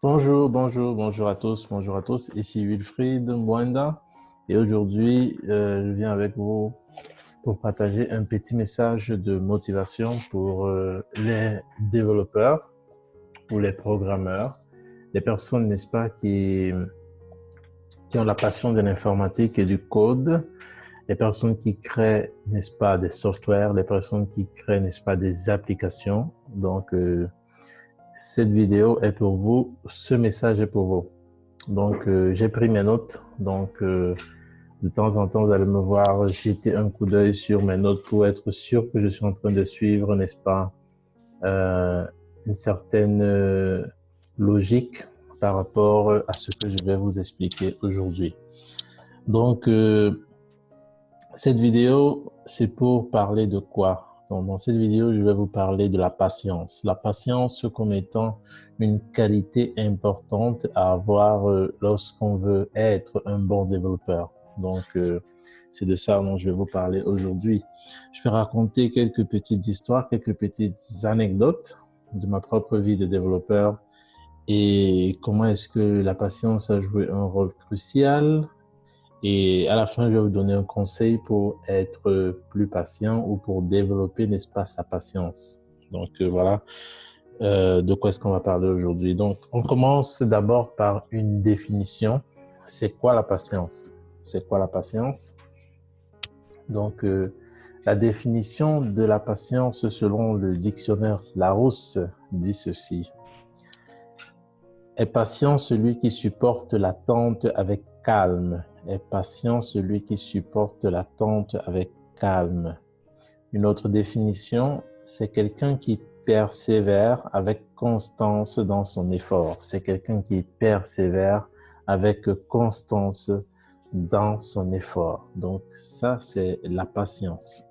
Bonjour à tous, bonjour à tous. Ici Wilfried Mwanda et aujourd'hui, je viens avec vous pour partager un petit message de motivation pour les développeurs, pour les programmeurs, les personnes, n'est-ce pas, qui ont la passion de l'informatique et du code, les personnes qui créent, n'est-ce pas, des softwares, les personnes qui créent, n'est-ce pas, des applications. Donc, cette vidéo est pour vous, ce message est pour vous. Donc, j'ai pris mes notes. Donc, de temps en temps, vous allez me voir jeter un coup d'œil sur mes notes pour être sûr que je suis en train de suivre, n'est-ce pas, euh, une certaine logique par rapport à ce que je vais vous expliquer aujourd'hui. Donc, cette vidéo, c'est pour parler de quoi? Donc, dans cette vidéo, je vais vous parler de la patience. La patience comme étant une qualité importante à avoir lorsqu'on veut être un bon développeur. Donc, c'est de ça dont je vais vous parler aujourd'hui. Je vais raconter quelques petites histoires, quelques petites anecdotes de ma propre vie de développeur et comment est-ce que la patience a joué un rôle crucial. Et à la fin, je vais vous donner un conseil pour être plus patient ou pour développer, n'est-ce pas, sa patience. Donc, voilà de quoi est-ce qu'on va parler aujourd'hui. Donc, on commence d'abord par une définition. C'est quoi la patience? C'est quoi la patience? Donc, la définition de la patience selon le dictionnaire Larousse dit ceci. Est patient celui qui supporte l'attente avec calme. Est patient celui qui supporte l'attente avec calme. Une autre définition, c'est quelqu'un qui persévère avec constance dans son effort. C'est quelqu'un qui persévère avec constance dans son effort. Donc ça, c'est la patience.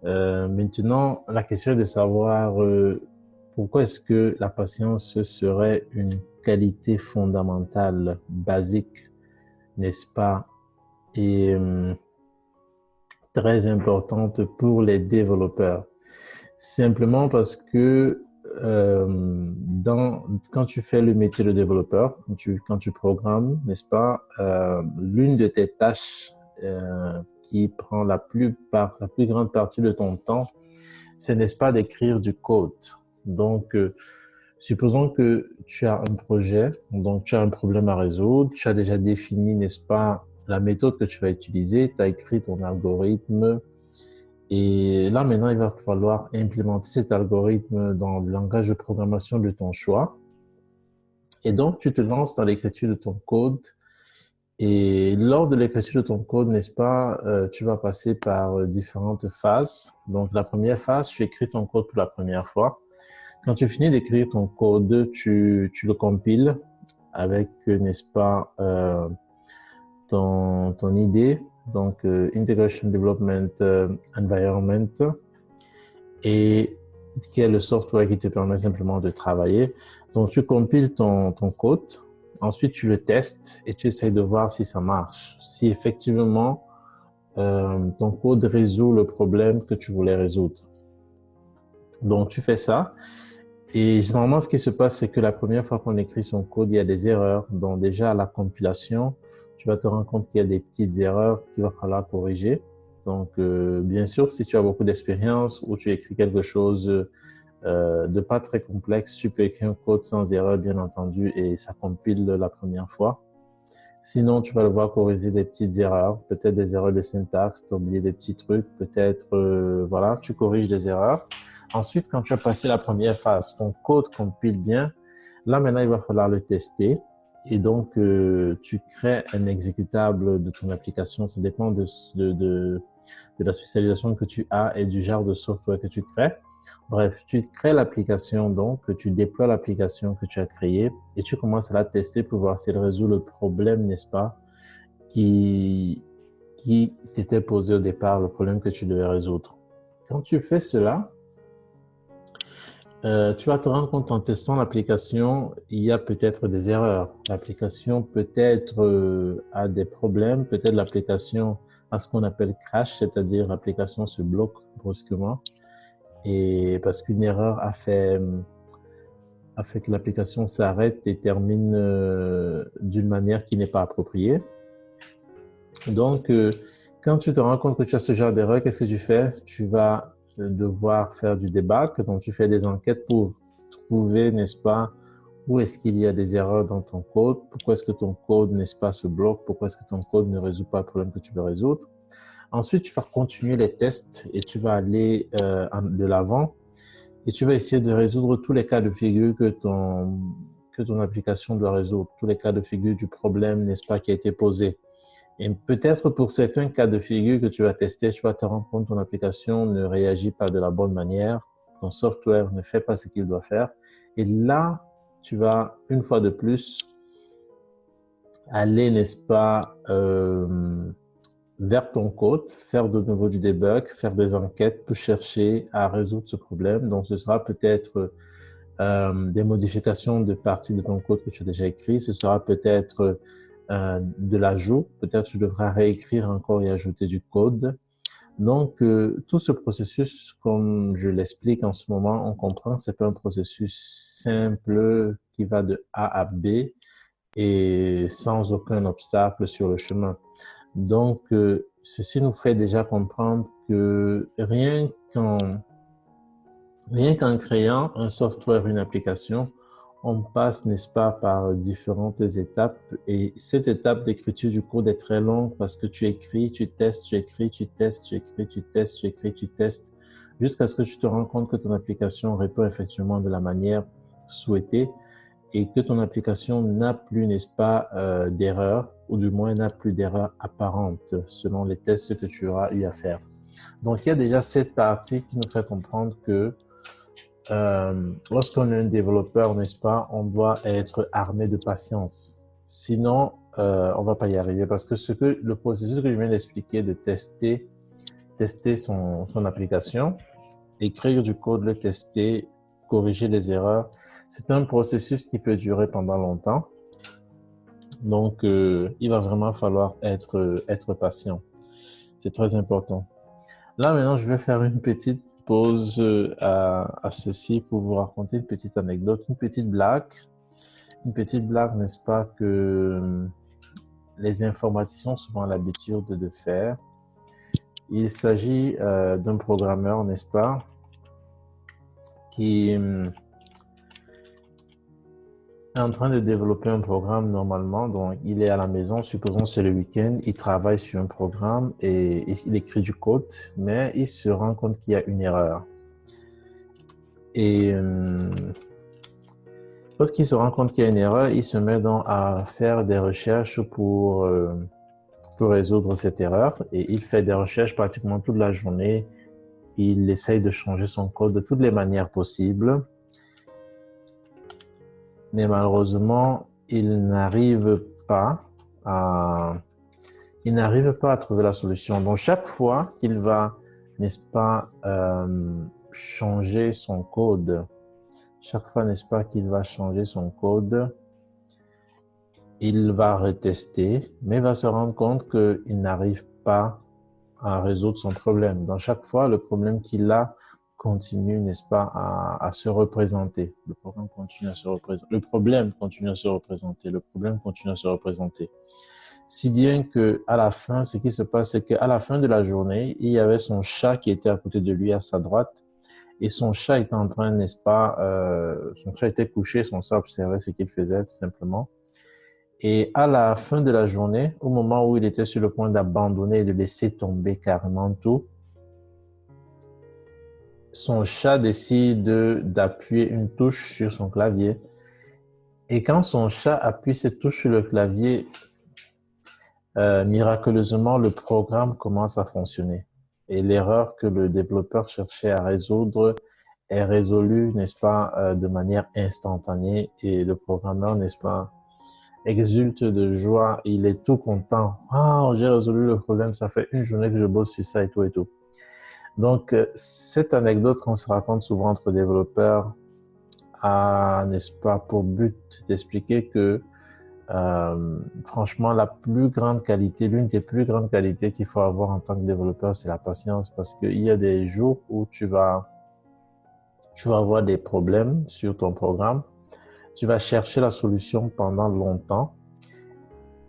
Maintenant, la question est de savoir pourquoi est-ce que la patience serait une qualité fondamentale, basique, n'est-ce pas, et très importante pour les développeurs. Simplement parce que quand tu fais le métier de développeur, quand tu programmes, n'est-ce pas, l'une de tes tâches qui prend la plus grande partie de ton temps, c'est, n'est-ce pas, d'écrire du code. Donc, supposons que tu as un projet, donc tu as un problème à résoudre, tu as déjà défini, n'est-ce pas, la méthode que tu vas utiliser, tu as écrit ton algorithme, et là maintenant, il va falloir implémenter cet algorithme dans le langage de programmation de ton choix. Et donc, tu te lances dans l'écriture de ton code, et lors de l'écriture de ton code, n'est-ce pas, tu vas passer par différentes phases. Donc, la première phase, tu écris ton code pour la première fois. Quand tu finis d'écrire ton code, tu le compiles avec, n'est-ce pas, ton idée, donc Integration Development Environment, et qui est le software qui te permet simplement de travailler. Donc, tu compiles ton code, ensuite tu le testes et tu essaies de voir si ça marche, si effectivement ton code résout le problème que tu voulais résoudre. Donc, tu fais ça. Et généralement, ce qui se passe, c'est que la première fois qu'on écrit son code, il y a des erreurs. Donc déjà, à la compilation, tu vas te rendre compte qu'il y a des petites erreurs qu'il va falloir corriger. Donc, bien sûr, si tu as beaucoup d'expérience ou tu écris quelque chose de pas très complexe, tu peux écrire un code sans erreur, bien entendu, et ça compile la première fois. Sinon, tu vas devoir corriger des petites erreurs, peut-être des erreurs de syntaxe, tu as oublié des petits trucs, peut-être, voilà, tu corriges des erreurs. Ensuite, quand tu as passé la première phase, ton code compile bien, là maintenant, il va falloir le tester. Et donc, tu crées un exécutable de ton application. Ça dépend de la spécialisation que tu as et du genre de software que tu crées. Bref, tu crées l'application, donc tu déploies l'application que tu as créée et tu commences à la tester pour voir si elle résout le problème, n'est-ce pas, qui t'était posé au départ, le problème que tu devais résoudre. Quand tu fais cela, tu vas te rendre compte en testant l'application, il y a peut-être des erreurs. L'application peut-être a des problèmes, peut-être l'application a ce qu'on appelle crash, c'est-à-dire l'application se bloque brusquement. Et parce qu'une erreur a fait que l'application s'arrête et termine d'une manière qui n'est pas appropriée. Donc, quand tu te rends compte que tu as ce genre d'erreur, qu'est-ce que tu fais? Tu vas devoir faire du debug. Donc, tu fais des enquêtes pour trouver, n'est-ce pas, où est-ce qu'il y a des erreurs dans ton code? Pourquoi est-ce que ton code, n'est-ce pas, se bloque? Pourquoi est-ce que ton code ne résout pas le problème que tu veux résoudre? Ensuite, tu vas continuer les tests et tu vas aller de l'avant et tu vas essayer de résoudre tous les cas de figure que ton application doit résoudre, tous les cas de figure du problème, n'est-ce pas, qui a été posé. Et peut-être pour certains cas de figure que tu vas tester, tu vas te rendre compte que ton application ne réagit pas de la bonne manière, ton software ne fait pas ce qu'il doit faire. Et là, tu vas, une fois de plus, aller, n'est-ce pas, vers ton code, faire de nouveau du debug, faire des enquêtes pour chercher à résoudre ce problème. Donc, ce sera peut-être des modifications de parties de ton code que tu as déjà écrit. Ce sera peut-être de l'ajout. Peut-être tu devras réécrire encore et ajouter du code. Donc, tout ce processus, comme je l'explique en ce moment, on comprend que c'est pas un processus simple qui va de A à B et sans aucun obstacle sur le chemin. Donc, ceci nous fait déjà comprendre que rien qu'en créant un software, une application, on passe, n'est-ce pas, par différentes étapes. Et cette étape d'écriture du code est très longue parce que tu écris, tu testes, tu écris, tu testes, tu écris, tu testes, tu écris, tu testes, jusqu'à ce que tu te rends compte que ton application répond effectivement de la manière souhaitée et que ton application n'a plus, n'est-ce pas, d'erreur, ou du moins n'a plus d'erreur apparente selon les tests que tu auras eu à faire. Donc, il y a déjà cette partie qui nous fait comprendre que lorsqu'on est un développeur, n'est-ce pas, on doit être armé de patience. Sinon, on va pas y arriver parce que le processus que je viens d'expliquer de tester son application, écrire du code, le tester, corriger les erreurs, c'est un processus qui peut durer pendant longtemps. Donc, il va vraiment falloir être patient. C'est très important. Là, maintenant, je vais faire une petite pause à ceci pour vous raconter une petite anecdote, une petite blague. Une petite blague, n'est-ce pas, que les informaticiens ont souvent l'habitude de faire. Il s'agit d'un programmeur, n'est-ce pas, qui est en train de développer un programme normalement. Donc, il est à la maison, supposons c'est le week-end, il travaille sur un programme et il écrit du code, mais il se rend compte qu'il y a une erreur. Et lorsqu'il se rend compte qu'il y a une erreur, il se met donc à faire des recherches pour résoudre cette erreur. Et il fait des recherches pratiquement toute la journée. Il essaye de changer son code de toutes les manières possibles. Mais malheureusement, il n'arrive pas à trouver la solution. Donc, chaque fois qu'il va, n'est-ce pas, changer son code, chaque fois, n'est-ce pas, qu'il va changer son code, il va retester, mais il va se rendre compte qu'il n'arrive pas à résoudre son problème. Donc, chaque fois, le problème qu'il a continue, n'est-ce pas, à se représenter. Le problème continue à se représenter. Le problème continue à se représenter. Le problème continue à se représenter. Si bien que à la fin, ce qui se passe, c'est qu'à la fin de la journée, il y avait son chat qui était à côté de lui, à sa droite, et son chat était en train, n'est-ce pas, son chat était couché, son chat observait ce qu'il faisait, tout simplement. Et à la fin de la journée, au moment où il était sur le point d'abandonner et de laisser tomber carrément tout, son chat décide d'appuyer une touche sur son clavier. Et quand son chat appuie cette touche sur le clavier, miraculeusement, le programme commence à fonctionner. Et l'erreur que le développeur cherchait à résoudre est résolue, n'est-ce pas, de manière instantanée. Et le programmeur, n'est-ce pas, exulte de joie. Il est tout content. Ah, j'ai résolu le problème. Ça fait une journée que je bosse sur ça et tout et tout. Donc, cette anecdote qu'on se raconte souvent entre développeurs a, n'est-ce pas, pour but d'expliquer que franchement, la plus grande qualité, l'une des plus grandes qualités qu'il faut avoir en tant que développeur, c'est la patience, parce qu'il y a des jours où tu vas avoir des problèmes sur ton programme tu vas chercher la solution pendant longtemps.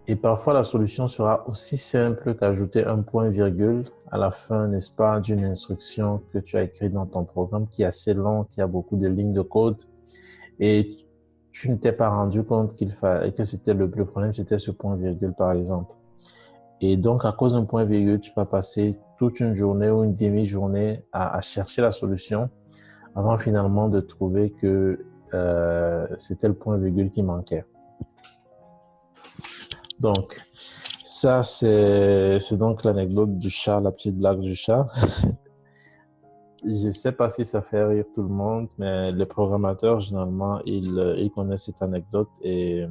Et parfois, la solution sera aussi simple qu'ajouter un point-virgule à la fin, n'est-ce pas, d'une instruction que tu as écrite dans ton programme qui est assez long, qui a beaucoup de lignes de code. Et tu ne t'es pas rendu compte que c'était le problème, c'était ce point-virgule, par exemple. Et donc, à cause d'un point-virgule, tu vas passer toute une journée ou une demi-journée à chercher la solution avant finalement de trouver que c'était le point-virgule qui manquait. Donc, ça, c'est donc l'anecdote du chat, la petite blague du chat. Je ne sais pas si ça fait rire tout le monde, mais les programmateurs, généralement, ils connaissent cette anecdote et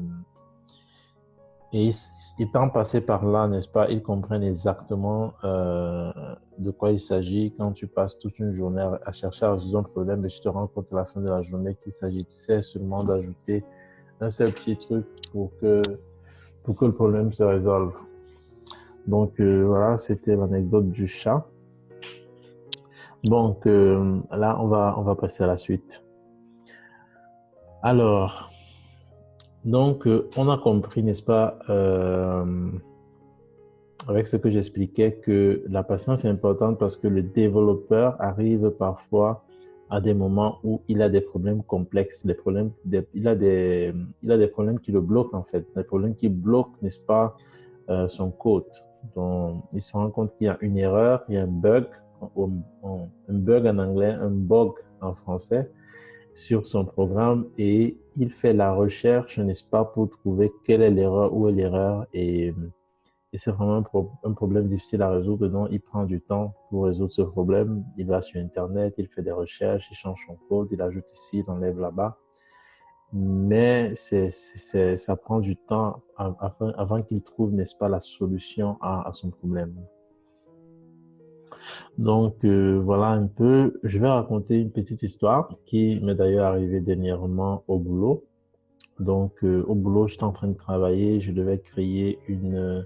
étant passés par là, n'est-ce pas, ils comprennent exactement de quoi il s'agit quand tu passes toute une journée à chercher à résoudre un problème et tu te rends compte à la fin de la journée qu'il s'agissait seulement d'ajouter un seul petit truc pour que le problème se résolve. Donc voilà, c'était l'anecdote du chat. Donc là, on va passer à la suite. Alors, donc on a compris, n'est-ce pas, avec ce que j'expliquais, que la patience est importante parce que le développeur arrive parfois à des moments où il a des problèmes complexes, il a des problèmes qui le bloquent en fait, des problèmes qui bloquent, n'est-ce pas, son code. Donc, il se rend compte qu'il y a une erreur, il y a un bug en anglais, un bug en français, sur son programme et il fait la recherche, n'est-ce pas, pour trouver quelle est l'erreur, où est l'erreur et c'est vraiment un problème difficile à résoudre. Donc, il prend du temps pour résoudre ce problème. Il va sur Internet, il fait des recherches, il change son code, il ajoute ici, il enlève là-bas. Mais ça prend du temps avant qu'il trouve, n'est-ce pas, la solution à son problème. Donc, voilà un peu. Je vais raconter une petite histoire qui m'est d'ailleurs arrivée dernièrement au boulot. Donc, au boulot, j'étais en train de travailler. Je devais créer une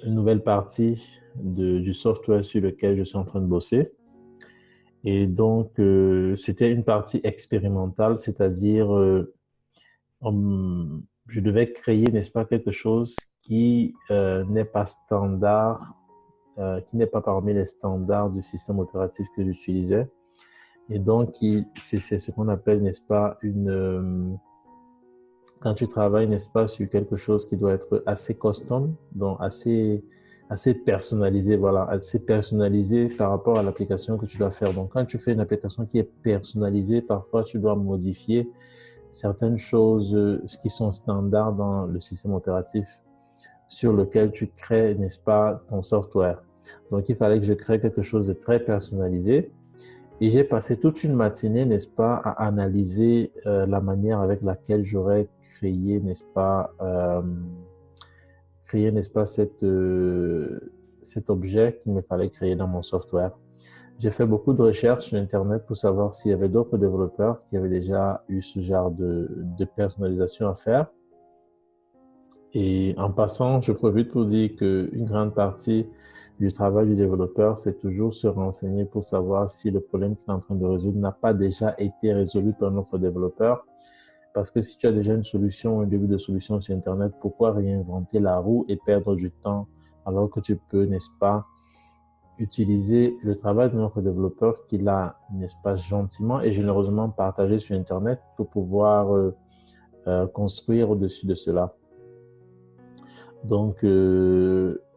nouvelle partie du software sur lequel je suis en train de bosser. Et donc, c'était une partie expérimentale, c'est-à-dire, je devais créer, n'est-ce pas, quelque chose qui n'est pas standard, qui n'est pas parmi les standards du système opératif que j'utilisais. Et donc, c'est ce qu'on appelle, n'est-ce pas, quand tu travailles, n'est-ce pas, sur quelque chose qui doit être assez custom, donc assez personnalisé, voilà, assez personnalisé par rapport à l'application que tu dois faire. Donc, quand tu fais une application qui est personnalisée, parfois tu dois modifier certaines choses qui sont standards dans le système opératif sur lequel tu crées, n'est-ce pas, ton software. Donc, il fallait que je crée quelque chose de très personnalisé. Et j'ai passé toute une matinée, n'est-ce pas, à analyser la manière avec laquelle j'aurais créé, n'est-ce pas, cet objet qu'il me fallait créer dans mon software. J'ai fait beaucoup de recherches sur Internet pour savoir s'il y avait d'autres développeurs qui avaient déjà eu ce genre de personnalisation à faire. Et en passant, je profite pour dire qu'une grande partie du travail du développeur, c'est toujours se renseigner pour savoir si le problème qu'il est en train de résoudre n'a pas déjà été résolu par notre développeur. Parce que si tu as déjà une solution, un début de solution sur Internet, pourquoi réinventer la roue et perdre du temps alors que tu peux, n'est-ce pas, utiliser le travail de notre développeur qu'il a, n'est-ce pas, gentiment et généreusement partagé sur Internet pour pouvoir construire au-dessus de cela. Donc,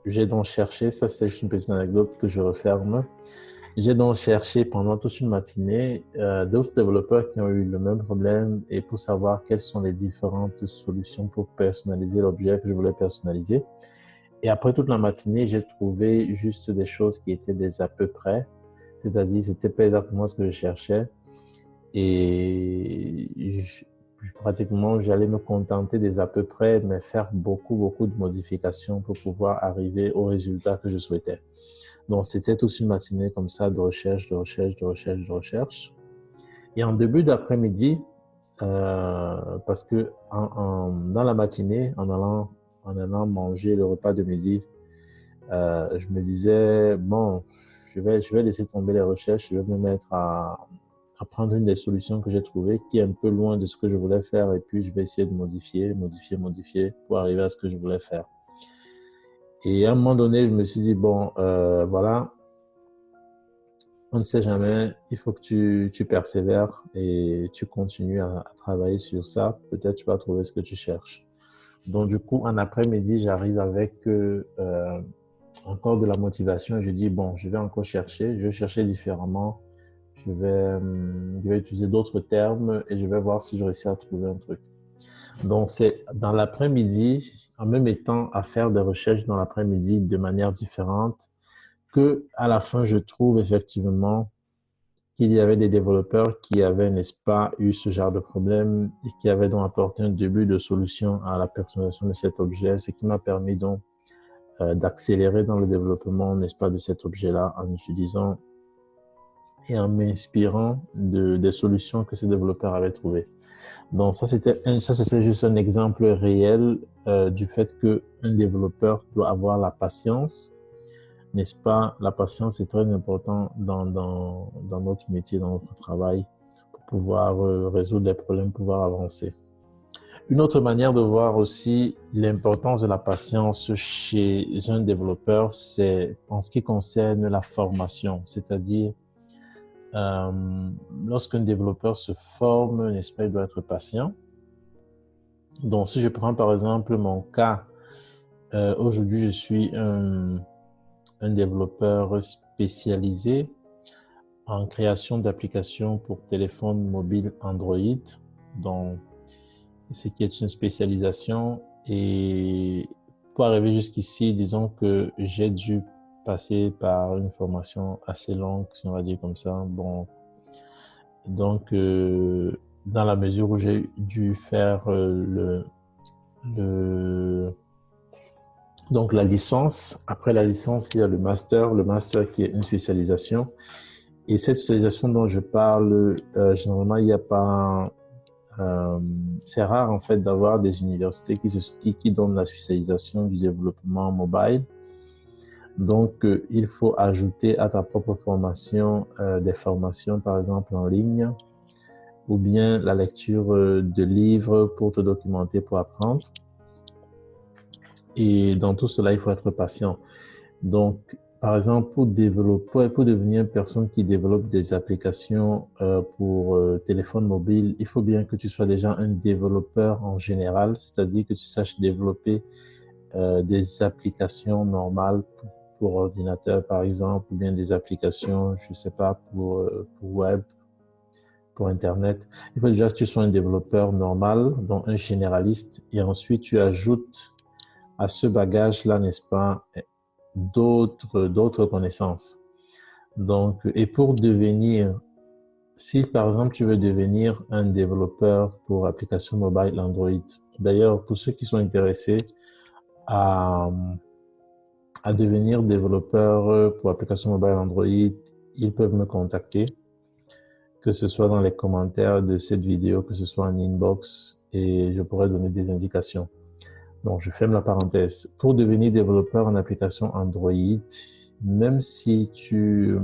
j'ai donc cherché, ça c'est juste une petite anecdote que je referme. J'ai donc cherché pendant toute une matinée d'autres développeurs qui ont eu le même problème et pour savoir quelles sont les différentes solutions pour personnaliser l'objet que je voulais personnaliser. Et après toute la matinée, j'ai trouvé juste des choses qui étaient des à peu près, c'est-à-dire c'était pas exactement ce que je cherchais et pratiquement, j'allais me contenter des à peu près, mais faire beaucoup de modifications pour pouvoir arriver au résultat que je souhaitais. Donc, c'était toute une matinée comme ça de recherche. Et en début d'après-midi, parce que dans la matinée, en allant manger le repas de midi, je me disais, bon, je vais laisser tomber les recherches, je vais me mettre à prendre une des solutions que j'ai trouvées qui est un peu loin de ce que je voulais faire et puis je vais essayer de modifier pour arriver à ce que je voulais faire. Et à un moment donné, je me suis dit, bon, voilà, on ne sait jamais, il faut que tu persévères et tu continues à travailler sur ça. Peut-être tu vas trouver ce que tu cherches. Donc, du coup, en après-midi, j'arrive avec encore de la motivation. Je dis, bon, je vais encore chercher, je vais chercher différemment. Je vais utiliser d'autres termes et je vais voir si je réussis à trouver un truc. Donc, c'est dans l'après-midi, en me mettant à faire des recherches dans l'après-midi de manière différente, que à la fin, je trouve effectivement qu'il y avait des développeurs qui avaient, n'est-ce pas, eu ce genre de problème et qui avaient donc apporté un début de solution à la personnalisation de cet objet, ce qui m'a permis donc d'accélérer dans le développement, n'est-ce pas, de cet objet-là en utilisant et en m'inspirant des solutions que ces développeurs avaient trouvées. Donc ça c'était juste un exemple réel du fait que un développeur doit avoir la patience, n'est-ce pas? La patience est très importante dans notre métier, dans notre travail, pour pouvoir résoudre les problèmes, pouvoir avancer. Une autre manière de voir aussi l'importance de la patience chez un développeur, c'est en ce qui concerne la formation, c'est-à-dire lorsqu'un développeur se forme, n'est-ce pas, il doit être patient. Donc, si je prends par exemple mon cas, aujourd'hui, je suis un développeur spécialisé en création d'applications pour téléphone mobile Android, donc ce qui est une spécialisation. Et pour arriver jusqu'ici, disons que j'ai dû passer par une formation assez longue, si on va dire comme ça. Bon, donc, dans la mesure où j'ai dû faire donc la licence. Après la licence, il y a le master qui est une spécialisation. Et cette spécialisation dont je parle, généralement, il n'y a pas... c'est rare en fait d'avoir des universités qui donnent la spécialisation du développement mobile. Donc, il faut ajouter à ta propre formation des formations, par exemple en ligne, ou bien la lecture de livres pour te documenter, pour apprendre. Et dans tout cela, il faut être patient. Donc, par exemple, pour devenir une personne qui développe des applications pour téléphone mobile, il faut bien que tu sois déjà un développeur en général, c'est-à-dire que tu saches développer des applications normales pour ordinateur, par exemple, ou bien des applications, je sais pas, pour web, pour Internet. Il faut déjà que tu sois un développeur normal, donc un généraliste, et ensuite tu ajoutes à ce bagage-là, n'est-ce pas, d'autres connaissances. Donc, et pour devenir, si par exemple tu veux devenir un développeur pour application mobile Android, d'ailleurs, pour ceux qui sont intéressés à devenir développeur pour application mobile Android, ils peuvent me contacter, que ce soit dans les commentaires de cette vidéo, que ce soit en inbox, et je pourrais donner des indications. Donc, je ferme la parenthèse. Pour devenir développeur en application Android, même si tu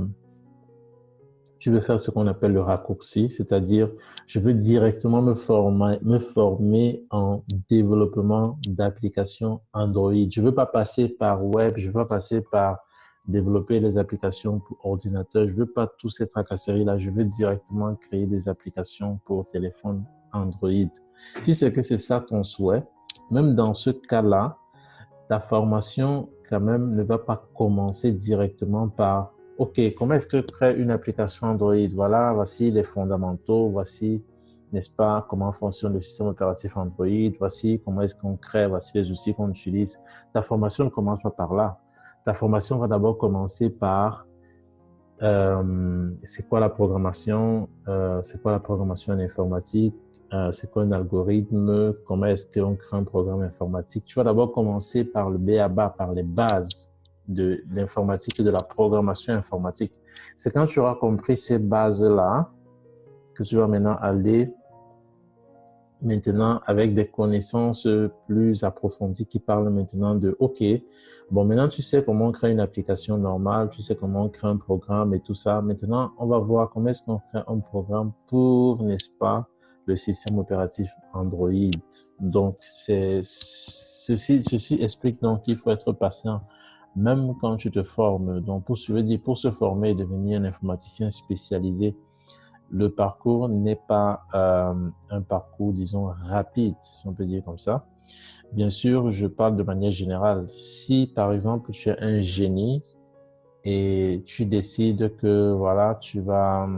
veux faire ce qu'on appelle le raccourci, c'est-à-dire je veux directement me former en développement d'applications Android. Je veux pas passer par web, je veux pas passer par développer les applications pour ordinateur, je veux pas tous ces tracasseries-là, je veux directement créer des applications pour téléphone Android. Si c'est que c'est ça ton souhait, même dans ce cas-là, ta formation quand même ne va pas commencer directement par OK, comment est-ce que je crée une application Android? Voilà, voici les fondamentaux, voici, n'est-ce pas, comment fonctionne le système opératif Android, voici comment est-ce qu'on crée, voici les outils qu'on utilise. Ta formation ne commence pas par là. Ta formation va d'abord commencer par c'est quoi la programmation, en informatique, c'est quoi un algorithme, comment est-ce qu'on crée un programme informatique. Tu vas d'abord commencer par le b.a.-ba, par les bases de l'informatique et de la programmation informatique. C'est quand tu auras compris ces bases-là que tu vas maintenant aller maintenant avec des connaissances plus approfondies qui parlent maintenant de, OK, bon, maintenant tu sais comment créer une application normale, tu sais comment créer un programme et tout ça. Maintenant, on va voir comment est-ce qu'on crée un programme pour, n'est-ce pas, le système opératif Android. Donc, ceci explique donc qu'il faut être patient, même quand tu te formes. Donc, je veux dire, pour se former et devenir un informaticien spécialisé, le parcours n'est pas un parcours, disons, rapide, si on peut dire comme ça. Bien sûr, je parle de manière générale. Si, par exemple, tu es un génie et tu décides que, voilà, tu vas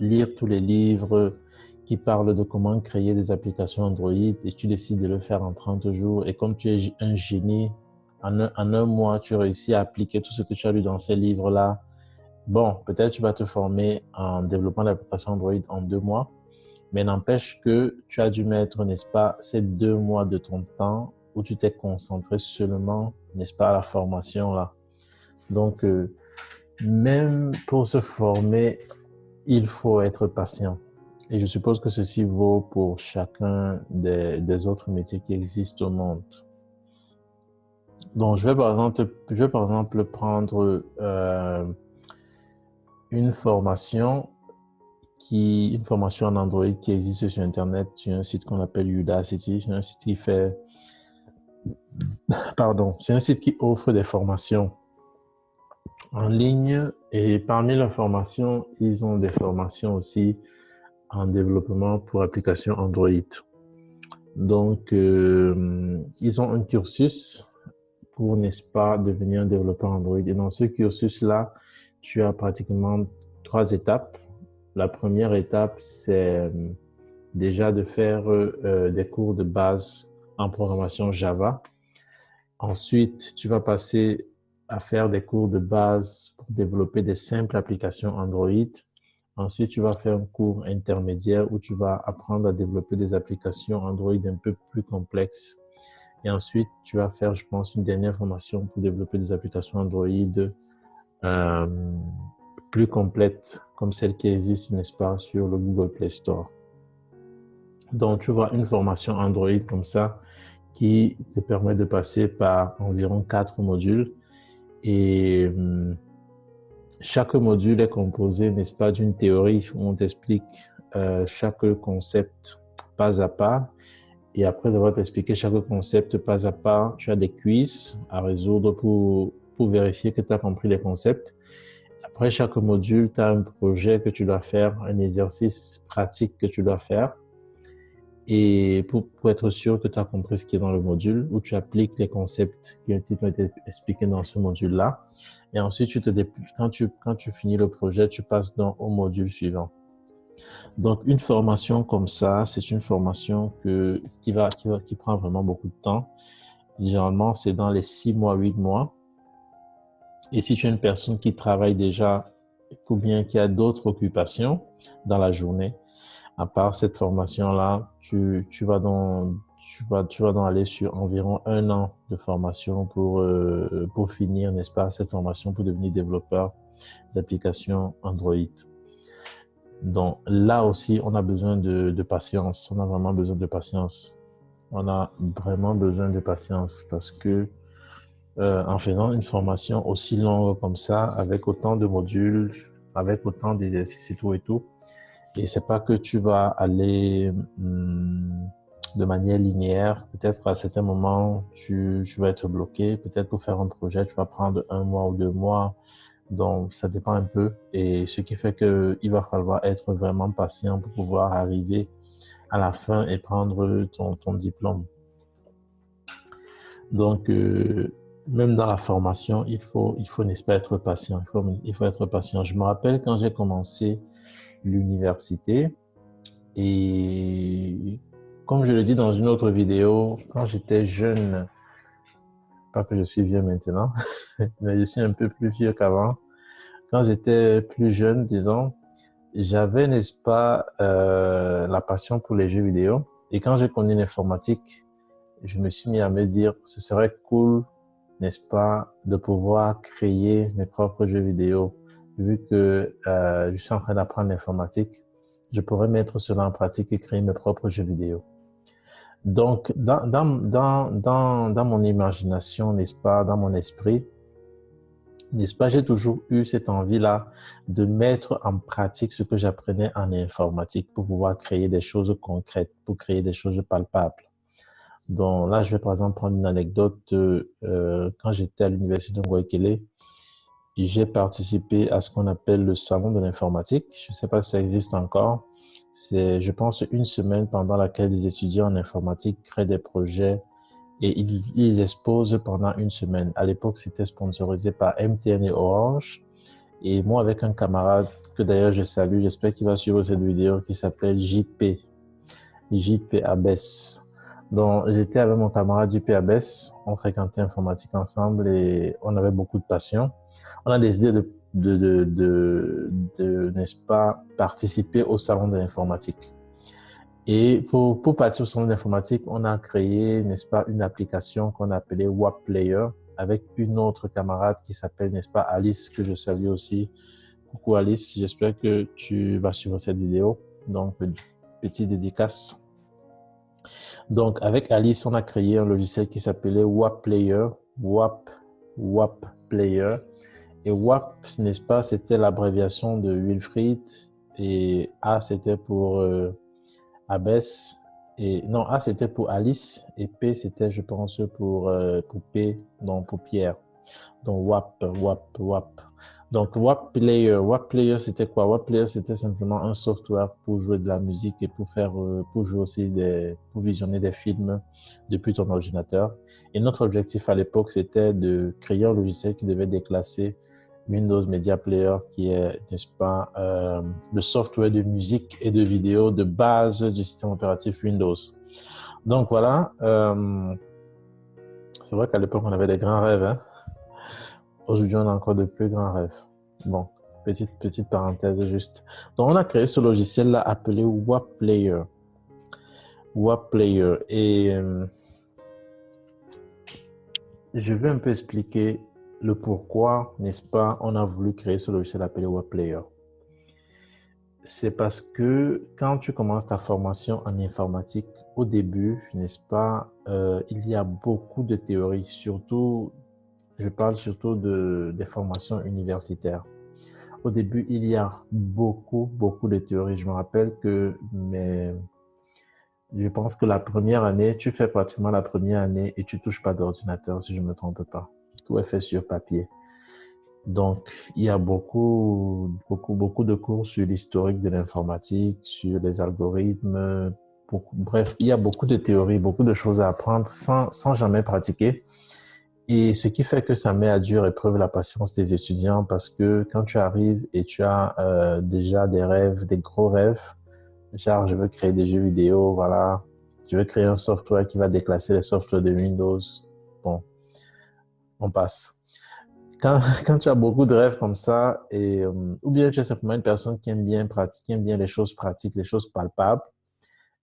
lire tous les livres qui parlent de comment créer des applications Android et tu décides de le faire en 30 jours et comme tu es un génie, en un mois, tu réussis à appliquer tout ce que tu as lu dans ces livres-là. Bon, peut-être tu vas te former en développant l'application Android en 2 mois, mais n'empêche que tu as dû mettre, n'est-ce pas, ces 2 mois de ton temps où tu t'es concentré seulement, n'est-ce pas, à la formation là. Donc, même pour se former, il faut être patient. Et je suppose que ceci vaut pour chacun des autres métiers qui existent au monde. Donc, je vais par exemple prendre une formation en Android qui existe sur Internet, sur un site qu'on appelle Udacity. C'est un site qui fait, c'est un site qui offre des formations en ligne et parmi leurs formations, ils ont des formations aussi en développement pour applications Android. Donc, ils ont un cursus pour, n'est-ce pas, devenir un développeur Android. Et dans ce cursus-là, tu as pratiquement 3 étapes. La première étape, c'est déjà de faire des cours de base en programmation Java. Ensuite, tu vas passer à faire des cours de base pour développer des simples applications Android. Ensuite, tu vas faire un cours intermédiaire où tu vas apprendre à développer des applications Android un peu plus complexes. Et ensuite, tu vas faire, je pense, une dernière formation pour développer des applications Android plus complètes, comme celles qui existent, n'est-ce pas, sur le Google Play Store. Donc, tu vois une formation Android comme ça qui te permet de passer par environ 4 modules. Et chaque module est composé, n'est-ce pas, d'une théorie où on t'explique chaque concept pas à pas. Et après avoir expliqué chaque concept pas à pas, tu as des quiz à résoudre pour vérifier que tu as compris les concepts. Après chaque module, tu as un projet que tu dois faire, un exercice pratique que tu dois faire. Et pour être sûr que tu as compris ce qui est dans le module, où tu appliques les concepts qui ont été expliqués dans ce module-là. Et ensuite, quand tu finis le projet, tu passes au module suivant. Donc, une formation comme ça, c'est une formation qui prend vraiment beaucoup de temps. Généralement, c'est dans les 6 mois, 8 mois. Et si tu es une personne qui travaille déjà ou bien qui a d'autres occupations dans la journée, à part cette formation-là, tu vas donc aller sur environ 1 an de formation pour finir, n'est-ce pas, cette formation pour devenir développeur d'applications Android. Donc là aussi, on a besoin de patience. On a vraiment besoin de patience. On a vraiment besoin de patience parce que en faisant une formation aussi longue comme ça, avec autant de modules, avec autant d'exercices et tout, et c'est pas que tu vas aller de manière linéaire. Peut-être à certains moments, tu vas être bloqué. Peut-être pour faire un projet, tu vas prendre 1 mois ou 2 mois. Donc, ça dépend un peu. Et ce qui fait que il va falloir être vraiment patient pour pouvoir arriver à la fin et prendre ton diplôme. Donc, même dans la formation, il faut, n'est-ce pas, être patient. Il faut être patient. Je me rappelle quand j'ai commencé l'université et comme je le dis dans une autre vidéo, quand j'étais jeune, pas que je suis vieux maintenant, mais je suis un peu plus vieux qu'avant. Quand j'étais plus jeune, disons, j'avais, n'est-ce pas, la passion pour les jeux vidéo. Et quand j'ai connu l'informatique, je me suis mis à me dire, ce serait cool, n'est-ce pas, de pouvoir créer mes propres jeux vidéo. Vu que je suis en train d'apprendre l'informatique, je pourrais mettre cela en pratique et créer mes propres jeux vidéo. Donc, dans mon imagination, n'est-ce pas, dans mon esprit, n'est-ce pas, j'ai toujours eu cette envie-là de mettre en pratique ce que j'apprenais en informatique pour pouvoir créer des choses concrètes, pour créer des choses palpables. Donc là, je vais par exemple prendre une anecdote. Quand j'étais à l'université de Ngoïkele, j'ai participé à ce qu'on appelle le salon de l'informatique. Je ne sais pas si ça existe encore. C'est, je pense, une semaine pendant laquelle les étudiants en informatique créent des projets et ils exposent pendant une semaine. À l'époque, c'était sponsorisé par MTN et Orange. Et moi, avec un camarade que d'ailleurs je salue, j'espère qu'il va suivre cette vidéo, qui s'appelle JP Abès. Donc, j'étais avec mon camarade JP Abès, on fréquentait informatique ensemble et on avait beaucoup de passion. On a décidé n'est-ce pas, participer au salon de l'informatique. Et pour participer au salon de l'informatique, on a créé, n'est-ce pas, une application qu'on appelait WAP Player avec une autre camarade qui s'appelle, n'est-ce pas, Alice, que je salue aussi. Coucou Alice, j'espère que tu vas suivre cette vidéo. Donc, petite dédicace. Donc, avec Alice, on a créé un logiciel qui s'appelait WAP Player, WAP Player. Et WAP, n'est-ce pas, c'était l'abréviation de Wilfried et A, c'était pour Abès. Et non, A, c'était pour Alice et P, c'était, je pense, pour P, non, pour Pierre. Donc, WAP. Donc, WAP Player, c'était quoi? WAP Player, c'était simplement un software pour jouer de la musique et pour faire, pour jouer aussi pour visionner des films depuis ton ordinateur. Et notre objectif à l'époque, c'était de créer un logiciel qui devait déclasser Windows Media Player, qui est, n'est-ce pas, le software de musique et de vidéo de base du système opératif Windows. Donc, voilà. C'est vrai qu'à l'époque, on avait des grands rêves, hein. Aujourd'hui, on a encore de plus grands rêves. Bon, petite parenthèse juste. Donc, on a créé ce logiciel-là appelé WAP Player. WAP Player. Et je vais un peu expliquer le pourquoi, n'est-ce pas, on a voulu créer ce logiciel appelé WAP Player. C'est parce que quand tu commences ta formation en informatique, au début, n'est-ce pas, il y a beaucoup de théories, surtout. Je parle surtout des formations universitaires. Au début, il y a beaucoup de théories. Je me rappelle je pense que la première année, tu fais pratiquement la première année et tu touches pas d'ordinateur, si je me trompe pas. Tout est fait sur papier. Donc, il y a beaucoup de cours sur l'historique de l'informatique, sur les algorithmes. Bref, il y a beaucoup de théories, beaucoup de choses à apprendre sans jamais pratiquer. Et ce qui fait que ça met à dure épreuve la patience des étudiants parce que quand tu arrives et tu as déjà des rêves, des gros rêves, genre je veux créer des jeux vidéo, voilà, je veux créer un software qui va déclasser les softwares de Windows, bon, on passe. Quand tu as beaucoup de rêves comme ça, ou bien tu es simplement une personne qui aime bien pratiquer, qui aime bien les choses pratiques, les choses palpables,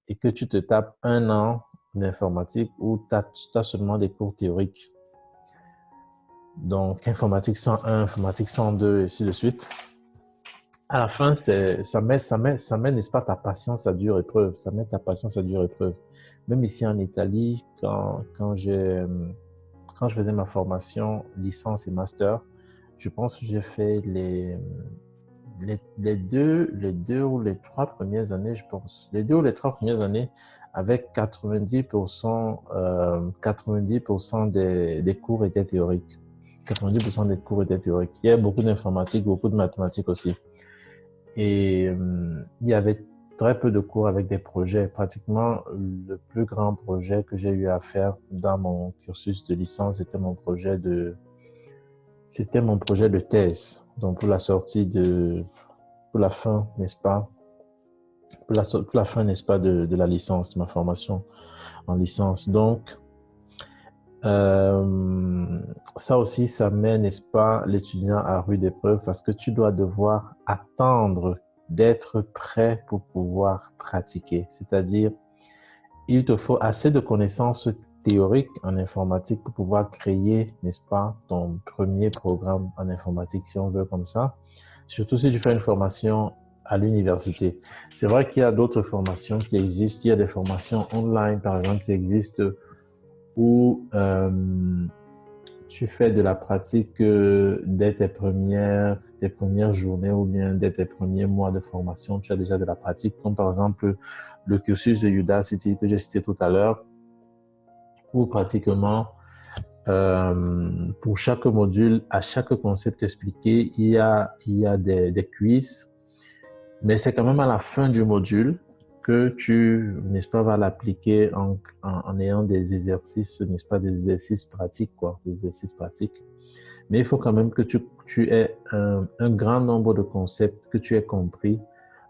et que tu te tapes un an d'informatique où tu as seulement des cours théoriques. Donc, informatique 101, informatique 102, et ainsi de suite. À la fin, ça met, n'est-ce pas, ta patience à dure épreuve. Ça met ta patience à dure épreuve. Même ici en Italie, quand je faisais ma formation, licence et master, je pense que j'ai fait les deux ou les trois premières années, je pense. Les 2 ou les 3 premières années avec 90% des cours étaient théoriques. 90% des cours étaient théoriques. Il y a beaucoup d'informatique, beaucoup de mathématiques aussi. Et il y avait très peu de cours avec des projets. Pratiquement, le plus grand projet que j'ai eu à faire dans mon cursus de licence, c'était mon projet de thèse. Donc, pour la fin, n'est-ce pas? Pour la fin, n'est-ce pas, de la licence, de ma formation en licence. Donc, ça aussi, ça met, n'est-ce pas, l'étudiant à rude épreuve parce que tu dois devoir attendre d'être prêt pour pouvoir pratiquer. C'est-à-dire, il te faut assez de connaissances théoriques en informatique pour pouvoir créer, n'est-ce pas, ton premier programme en informatique, si on veut comme ça. Surtout si tu fais une formation à l'université. C'est vrai qu'il y a d'autres formations qui existent. Il y a des formations online, par exemple, qui existent où tu fais de la pratique dès tes premières journées ou bien dès tes premiers mois de formation. Tu as déjà de la pratique, comme par exemple le cursus de Udacity que j'ai cité tout à l'heure, où pratiquement pour chaque module, à chaque concept expliqué, il y a des quiz, mais c'est quand même à la fin du module que tu, n'est-ce pas, vas l'appliquer en ayant des exercices, n'est-ce pas, des exercices pratiques, quoi, des exercices pratiques. Mais il faut quand même que tu aies un grand nombre de concepts que tu aies compris.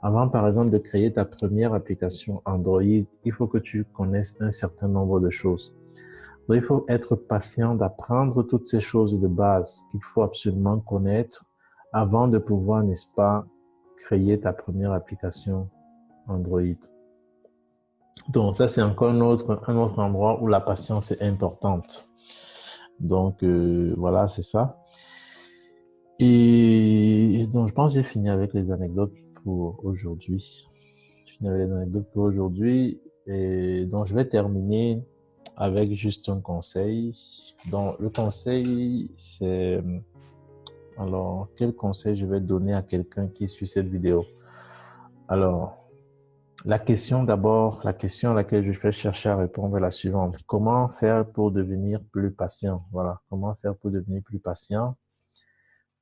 Avant, par exemple, de créer ta première application Android, il faut que tu connaisses un certain nombre de choses. Donc, il faut être patient d'apprendre toutes ces choses de base qu'il faut absolument connaître avant de pouvoir, n'est-ce pas, créer ta première application Android. Donc, ça, c'est encore un autre endroit où la patience est importante. Donc, voilà, c'est ça. Et donc, je pense que j'ai fini avec les anecdotes pour aujourd'hui. J'ai fini avec les anecdotes pour aujourd'hui. Et donc, je vais terminer avec juste un conseil. Donc, le conseil, c'est... Alors, quel conseil je vais donner à quelqu'un qui suit cette vidéo? Alors, la question d'abord, la question à laquelle je vais chercher à répondre est la suivante. Comment faire pour devenir plus patient? Voilà, comment faire pour devenir plus patient?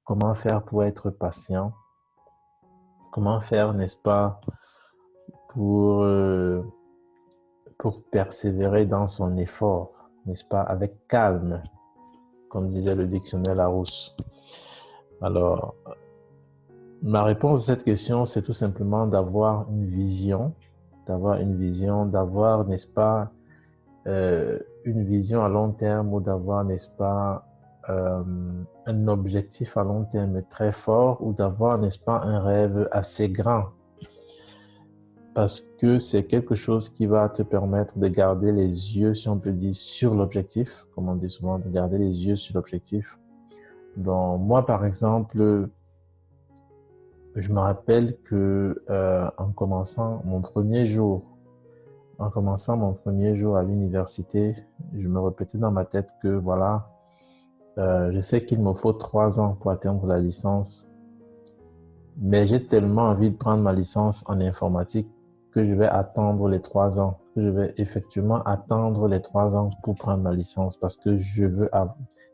Comment faire pour être patient? Comment faire, n'est-ce pas, pour, euh, pour persévérer dans son effort, n'est-ce pas, avec calme, comme disait le dictionnaire Larousse. Alors, ma réponse à cette question, c'est tout simplement d'avoir une vision, d'avoir, n'est-ce pas, une vision à long terme ou d'avoir, n'est-ce pas, un objectif à long terme très fort ou d'avoir, n'est-ce pas, un rêve assez grand. Parce que c'est quelque chose qui va te permettre de garder les yeux, si on peut dire, sur l'objectif, comme on dit souvent, de garder les yeux sur l'objectif. Donc, moi, par exemple, je me rappelle que en commençant mon premier jour à l'université, je me répétais dans ma tête que voilà, je sais qu'il me faut 3 ans pour atteindre la licence, mais j'ai tellement envie de prendre ma licence en informatique que je vais attendre les 3 ans, que je vais effectivement attendre les 3 ans pour prendre ma licence parce que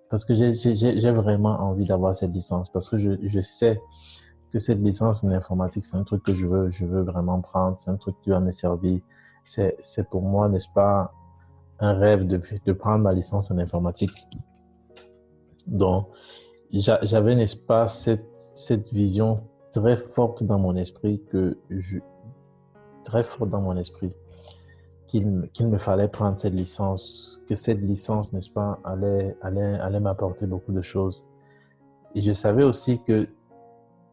parce que j'ai vraiment envie d'avoir cette licence, parce que je sais que cette licence en informatique, c'est un truc que je veux vraiment prendre, c'est un truc qui va me servir. C'est pour moi, n'est-ce pas, un rêve de prendre ma licence en informatique. Donc, j'avais, n'est-ce pas, cette vision très forte dans mon esprit très forte dans mon esprit qu'il me fallait prendre cette licence, que cette licence, n'est-ce pas, allait m'apporter beaucoup de choses. Et je savais aussi que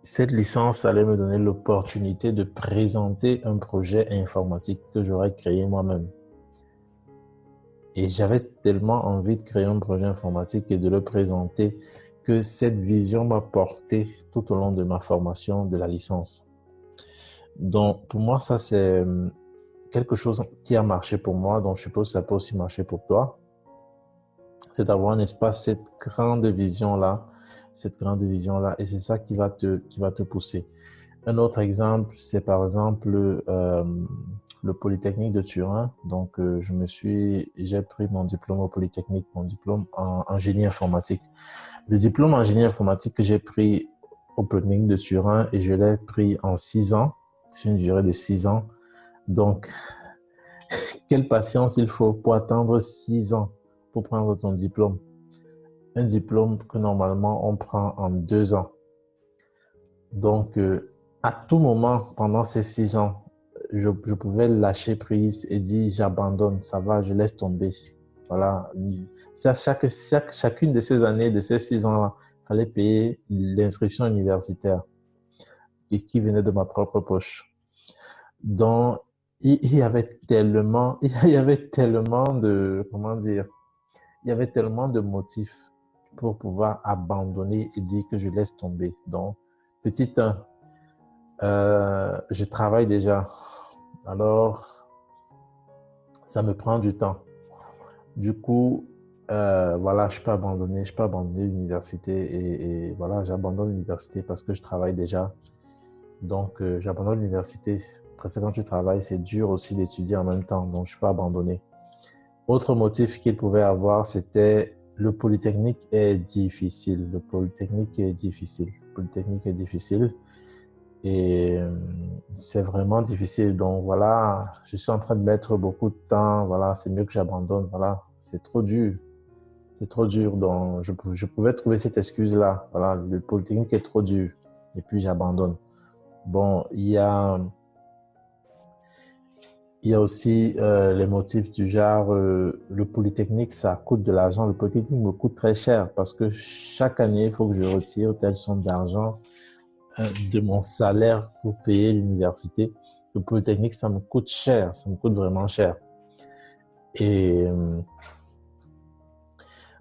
cette licence allait me donner l'opportunité de présenter un projet informatique que j'aurais créé moi-même. Et j'avais tellement envie de créer un projet informatique et de le présenter que cette vision m'a porté tout au long de ma formation de la licence. Donc, pour moi, ça, c'est quelque chose qui a marché pour moi, donc je suppose que ça peut aussi marcher pour toi. C'est d'avoir, n'est-ce pas, cette grande vision-là, et c'est ça qui va te pousser. Un autre exemple, c'est par exemple le Polytechnique de Turin. Donc, j'ai pris mon diplôme au Polytechnique, mon diplôme en génie informatique. Le diplôme en génie informatique que j'ai pris au Polytechnique de Turin et je l'ai pris en 6 ans, c'est une durée de 6 ans. Donc, quelle patience il faut pour attendre 6 ans pour prendre ton diplôme. Un diplôme que normalement on prend en 2 ans. Donc, à tout moment, pendant ces 6 ans, je pouvais lâcher prise et dire j'abandonne, ça va, je laisse tomber. Voilà. Chacune de ces années, de ces 6 ans-là, il fallait payer l'inscription universitaire et qui venait de ma propre poche. Donc, il y avait tellement, il y avait tellement de, comment dire, il y avait tellement de motifs pour pouvoir abandonner et dire que je laisse tomber. Donc, petit 1, Je travaille déjà. Alors, ça me prend du temps. Du coup, voilà, je peux abandonner l'université et voilà, j'abandonne l'université parce que je travaille déjà. Donc, j'abandonne l'université. Parce que quand tu travailles, c'est dur aussi d'étudier en même temps, donc je peux abandonner. Autre motif qu'il pouvait avoir, c'était le Polytechnique est difficile. Le Polytechnique est difficile. Le Polytechnique est difficile. Et c'est vraiment difficile. Donc voilà, je suis en train de mettre beaucoup de temps. Voilà, c'est mieux que j'abandonne. Voilà, c'est trop dur. C'est trop dur. Donc je pouvais trouver cette excuse-là. Voilà, le Polytechnique est trop dur. Et puis j'abandonne. Bon, il y a aussi les motifs du genre, le Polytechnique, ça coûte de l'argent. Le Polytechnique me coûte très cher parce que chaque année, il faut que je retire telle somme d'argent de mon salaire pour payer l'université. Le Polytechnique, ça me coûte cher, ça me coûte vraiment cher. Et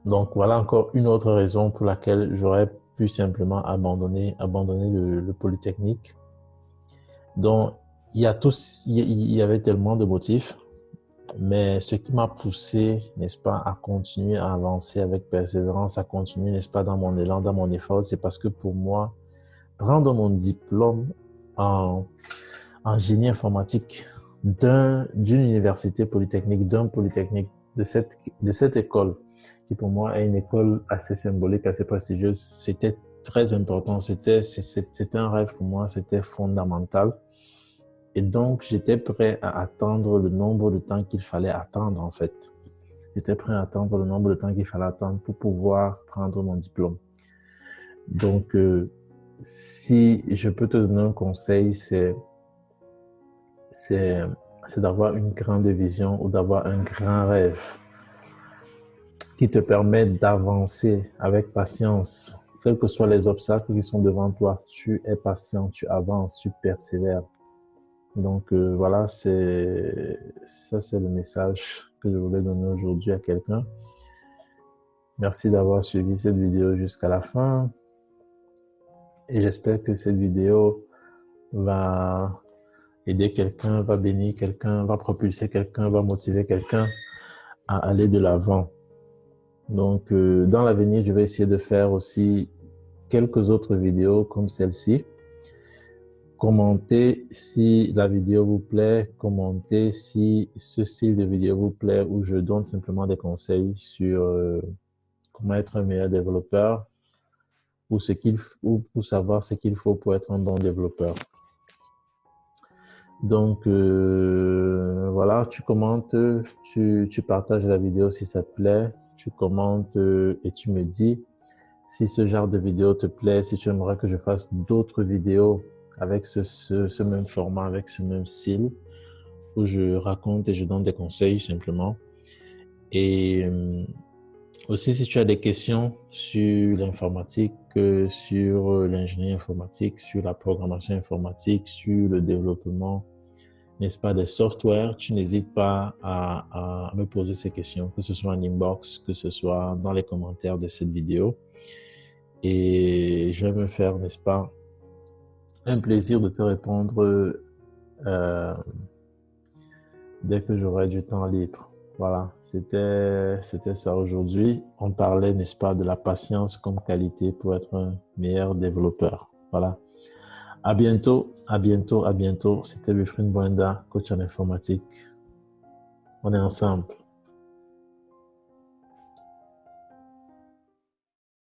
donc, voilà encore une autre raison pour laquelle j'aurais pu simplement abandonner le Polytechnique. Donc, il y avait tellement de motifs, mais ce qui m'a poussé, n'est-ce pas, à continuer à avancer avec persévérance, à continuer, n'est-ce pas, dans mon élan, dans mon effort, c'est parce que pour moi, prendre mon diplôme en génie informatique d'une université polytechnique, d'un polytechnique, de cette école, qui pour moi est une école assez symbolique, assez prestigieuse, c'était très important, c'était un rêve pour moi, c'était fondamental. Et donc, j'étais prêt à attendre le nombre de temps qu'il fallait attendre, en fait. J'étais prêt à attendre le nombre de temps qu'il fallait attendre pour pouvoir prendre mon diplôme. Donc, si je peux te donner un conseil, c'est d'avoir une grande vision ou d'avoir un grand rêve qui te permet d'avancer avec patience. Quels que soient les obstacles qui sont devant toi, tu es patient, tu avances, tu persévères. Donc voilà, c'est le message que je voulais donner aujourd'hui à quelqu'un. Merci d'avoir suivi cette vidéo jusqu'à la fin et j'espère que cette vidéo va aider quelqu'un, va bénir quelqu'un, va propulser quelqu'un, va motiver quelqu'un à aller de l'avant. Donc dans l'avenir, je vais essayer de faire aussi quelques autres vidéos comme celle-ci. Commentez si la vidéo vous plaît, commentez si ce style de vidéo vous plaît où je donne simplement des conseils sur comment être un meilleur développeur ou pour savoir ce qu'il faut pour être un bon développeur. Donc voilà, tu commentes, tu partages la vidéo si ça te plaît, tu commentes et tu me dis si ce genre de vidéo te plaît, si tu aimerais que je fasse d'autres vidéos avec ce même format, avec ce même style, où je raconte et je donne des conseils simplement. Et aussi, si tu as des questions sur l'informatique, sur l'ingénierie informatique, sur la programmation informatique, sur le développement, n'est-ce pas, des softwares, tu n'hésites pas à me poser ces questions, que ce soit en inbox, que ce soit dans les commentaires de cette vidéo. Et je vais me faire, n'est-ce pas, un plaisir de te répondre dès que j'aurai du temps libre. Voilà, c'était ça aujourd'hui. On parlait, n'est-ce pas, de la patience comme qualité pour être un meilleur développeur. Voilà. À bientôt, à bientôt, à bientôt. C'était Wilfried Boinda, coach en informatique. On est ensemble.